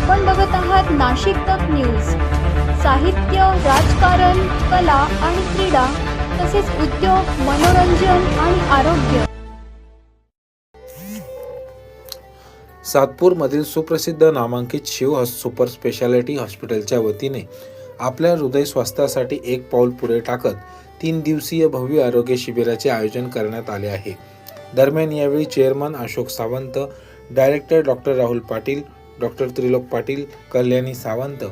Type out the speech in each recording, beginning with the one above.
आपण बघत आहात नाशिक तक न्यूज। साहित्य, राजकारण, कला आणि क्रीडा तसेच उद्योग, मनोरंजन आणि आरोग्य। सातपूरमधील सुप्रसिद्ध नामांकित शिव सुपर स्पेशालिटी हॉस्पिटलच्या वतीने आपल्या हृदय स्वास्थ्यासाठी एक पाऊल पुढे टाकत 3 दिवसीय भव्य आरोग्य शिबिराचे आयोजन करण्यात आले आहे। दरम्यान यावेळी chairman Ashok Sawant, director doctor Rahul Patil, doctor Trilok Patil, Kalyani Sawant,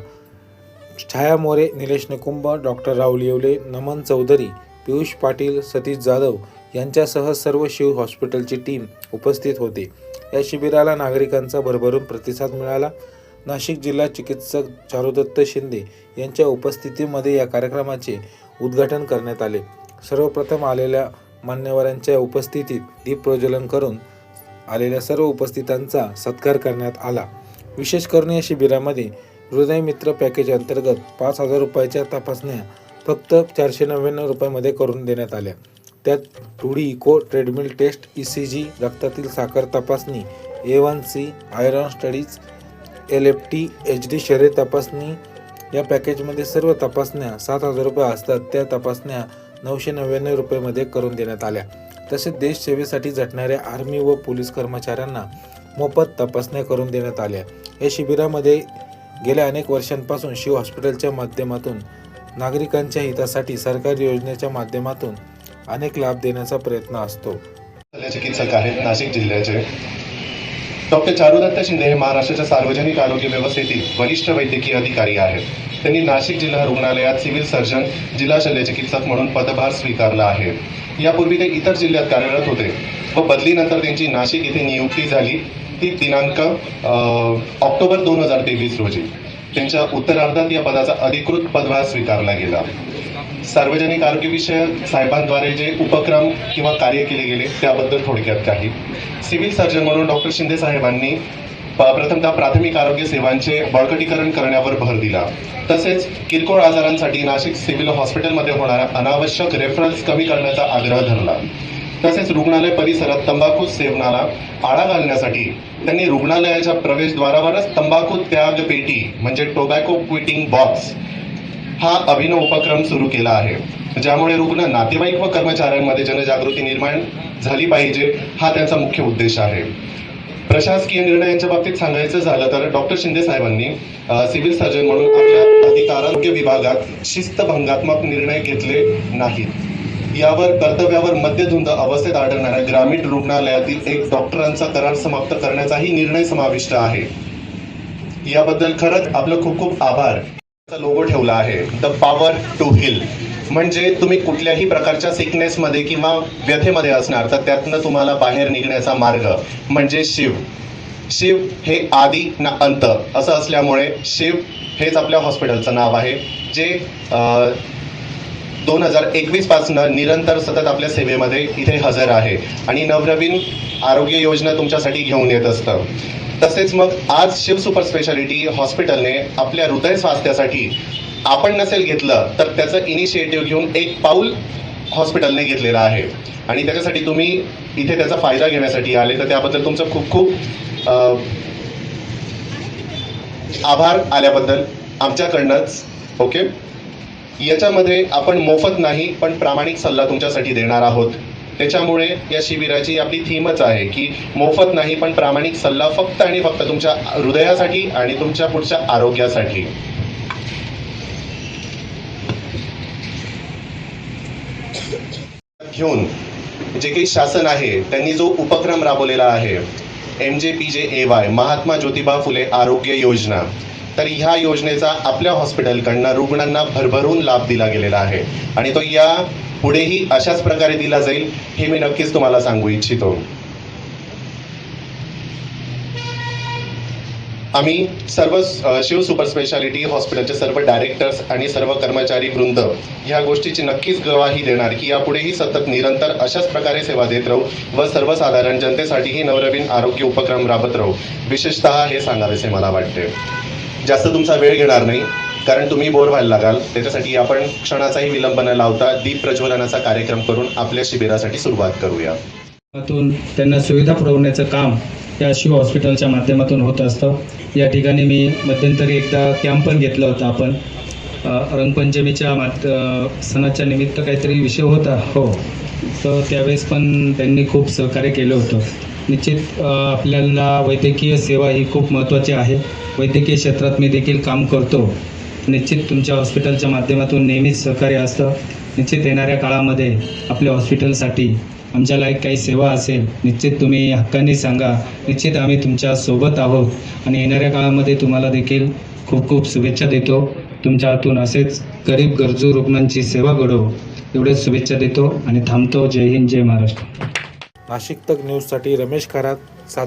Chhaya More, Nilesh Nikumbh, doctor Rahul Yewale, Naman Chaudhari, Piyush Patil, Satish Jadhav यांच्यासह सर्व शिव हॉस्पिटलची टीम उपस्थित होते। या शिबिराला नागरिकांचा भरभरून प्रतिसाद मिळाला। नाशिक जिल्हा चिकित्सक चारुदत्त शिंदे यांच्या उपस्थितीमध्ये या कार्यक्रमाचे उद्घाटन करण्यात आले। सर्वप्रथम आलेल्या मान्यवरांच्या उपस्थितीत दीप प्रज्वलन करून आलेल्या सर्व उपस्थितांचा सत्कार करण्यात आला। विशेष करून या शिबिरामध्ये हृदय मित्र पॅकेज अंतर्गत 5,000 रुपयाच्या तपासण्या फक्त 499 रुपयामध्ये करून देण्यात आल्या। त्यात 2D eco, treadmill taste, ECG, रक्तातील साखर तपासणी, A1C, iron studies, LFT, HD शरीर तपासणी। या पॅकेजमध्ये सर्व तपासण्या 7,000 रुपये असतात, त्या तपासण्या 999 रुपयामध्ये करून देण्यात आल्या। तसेच देश सेवेसाठी झटणाऱ्या आर्मी व पोलीस कर्मचाऱ्यांना मोफत तपासण्या करून देण्यात आल्या। या शिबिरामध्ये गेल्या अनेक वर्षांपासून शिव हॉस्पिटलच्या माध्यमातून नागरिकांच्या हितासाठी सरकारी योजनेच्या माध्यमातून अनेक लाभ देण्याचा प्रयत्न असतो। चिकित्सक आहेत नाशिक जिल्ह्याचे डॉक्टर चारुदत्त शिंदे हे महाराष्ट्राच्या सार्वजनिक आरोग्य व्यवस्थेतील वरिष्ठ वैद्यकीय अधिकारी आहेत। त्यांनी नाशिक जिल्हा रुग्णालयात सिव्हिल सर्जन, जिल्हा शल्यचिकित्सक म्हणून पदभार स्वीकारला आहे। यापूर्वी ते इतर जिल्ह्यात कार्यरत होते व बदलीनंतर त्यांची नाशिक येथे नियुक्ती झाली ती दिनांक ऑक्टोबर 2023 रोजी। त्यांच्या उत्तरार्धात या पदाचा अधिकृत पदभार स्वीकारला गेला। सार्वजनिक आरोग्य विषयक साहेबांद्वारे जे उपक्रम किंवा कार्य केले गेले त्याबद्दल थोडक्यात काही। सिव्हिल सर्जन म्हणून डॉक्टर शिंदे साहेबांनी प्रथमतः प्राथमिक आरोग्य सेवांचे बळकटीकरण करण्यावर भर दिला। तसेच किरकोळ आजारांसाठी नाशिक सिव्हिल हॉस्पिटलमध्ये होणारा अनावश्यक रेफरन्स कमी करण्याचा आग्रह धरला। तसेच रुग्णालय परिसरात तंबाखू सेवनाला आळा घालण्यासाठी त्यांनी रुग्णालयाच्या प्रवेशद्वारावरच तंबाखू त्याग पेटी म्हणजे टोबॅको क्विटिंग बॉक्स हा अभिनव उपक्रम सुरू केला आहे, ज्यामुळे रुग्ण, नातेवाईक व कर्मचाऱ्यांमध्ये जनजागृती निर्माण झाली पाहिजे हा त्यांचा मुख्य उद्देश आहे। प्रशासकीय निर्णयांच्या बाबतीत सांगायचं झालं तर डॉक्टर शिंदे साहेबांनी सिव्हिल सर्जन म्हणून आपल्या आरोग्य विभागात शिस्तभंगात्मक निर्णय घेतले नाहीत। यावर कर्तव्यावर मद्यधुंद अवस्थेत आढळणाऱ्या ग्रामीण रुग्णालयातील एक डॉक्टरांचा करार समाप्त करण्याचाही निर्णय समाविष्ट आहे। याबद्दल खरंच आपलं खूप खूप आभार। लोगो ठेवला आहे द पॉवर टू हील, म्हणजे तुम्ही कुठल्याही प्रकारच्या सिकनेसमध्ये किंवा व्यथेमध्ये असणार तर त्यातनं तुम्हाला बाहेर निघण्याचा मार्ग म्हणजे शिव। शिव हे आदी ना अंत असं असल्यामुळे शिव हेच आपल्या हॉस्पिटलचं नाव आहे, जे 2021 पासून निरंतर सतत आपल्या सेवेमध्ये इथे हजर आहे आणि नवनवीन आरोग्य योजना तुमच्यासाठी घेऊन येत असतं। तसेच मग आज शिव सुपर स्पेशालिटी हॉस्पिटलने आपल्या हृदय स्वास्थ्यासाठी आपण नसेल घेतलं तर त्याचं इनिशिएटिव्ह घेऊन एक पाऊल हॉस्पिटलने घेतलेला आहे आणि त्याच्यासाठी तुम्ही इथे त्याचा फायदा घेण्यासाठी आले तर त्याबद्दल तुमचं खूप खूप आभार आल्याबद्दल आमच्याकडनंच। ओके, याच्यामध्ये आपण मोफत नाही पण प्रामाणिक सल्ला तुमच्यासाठी देणार आहोत। त्याच्यामुळे या शिबिराची आपली थीमच आहे की मोफत नाही पण प्रामाणिक सल्ला, फक्त आणि फक्त तुमच्या हृदयासाठी आणि तुमच्या पुढच्या आरोग्यासाठी। घेऊन जे काही शासन आहे त्यांनी जो उपक्रम राबवलेला आहे MJPJAY महात्मा ज्योतिबा फुले आरोग्य योजना, तर ह्या योजनेचा आपल्या हॉस्पिटलकडनं रुग्णांना भरभरून लाभ दिला गेलेला आहे आणि तो या पुढेही अशाच प्रकारे दिला जाईल हे मी नक्कीच तुम्हाला सांगू इच्छितो। आम्ही सर्व शिव सुपर स्पेशालिटी हॉस्पिटलचे सर्व डायरेक्टर्स आणि सर्व कर्मचारी वृंद ह्या गोष्टीची नक्कीच गवाही देणार की यापुढेही सतत निरंतर अशाच प्रकारे सेवा देत राहू व सर्वसाधारण जनतेसाठीही नवनवीन आरोग्य उपक्रम राबत राहू। विशेषतः हे सांगावेसे मला वाटते। जास्त तुमचा वेळ घेणार नाही कारण तुम्ही बोर व्हायला लागाल, त्याच्यासाठी आपण क्षणाचाही विलंब न लावता दीप प्रज्वलनाचा कार्यक्रम करून आपल्या शिबिरासाठी सुरुवात करूया। त्यांना सुविधा पुरवण्याचं काम या शिव हॉस्पिटलच्या माध्यमातून होत असतं। या ठिकाणी मी मध्यंतरी एकदा कॅम्प पण घेतला होता आपण रंगपंचमीच्या सणाच्या निमित्त काहीतरी विषय होता हो. तर त्यावेळेस पण त्यांनी खूप सहकार्य केलं होतं. निश्चित आपल्याला वैद्यकीय सेवा ही खूप महत्त्वाची आहे. वैद्यकीय क्षेत्रात मी देखील काम करतो. निश्चित तुमच्या हॉस्पिटलच्या माध्यमातून नेहमीच सहकार्य असतं. निश्चित येणाऱ्या काळामध्ये आपल्या हॉस्पिटलसाठी आमच्या लायक काही सेवा असेल निश्चित तुम्ही हक्काने सांगा. निश्चित आम्ही तुमच्या सोबत आहोत आणि येणाऱ्या काळामध्ये तुम्हाला देखील खूप खूप शुभेच्छा देतो. तुमच्या हातून असेच गरीब गरजू रुग्णांची सेवा घडो एवढेच शुभेच्छा देतो आणि थांबतो. जय हिंद, जय महाराष्ट्र. नाशिक तक न्यूजसाठी रमेश खरात.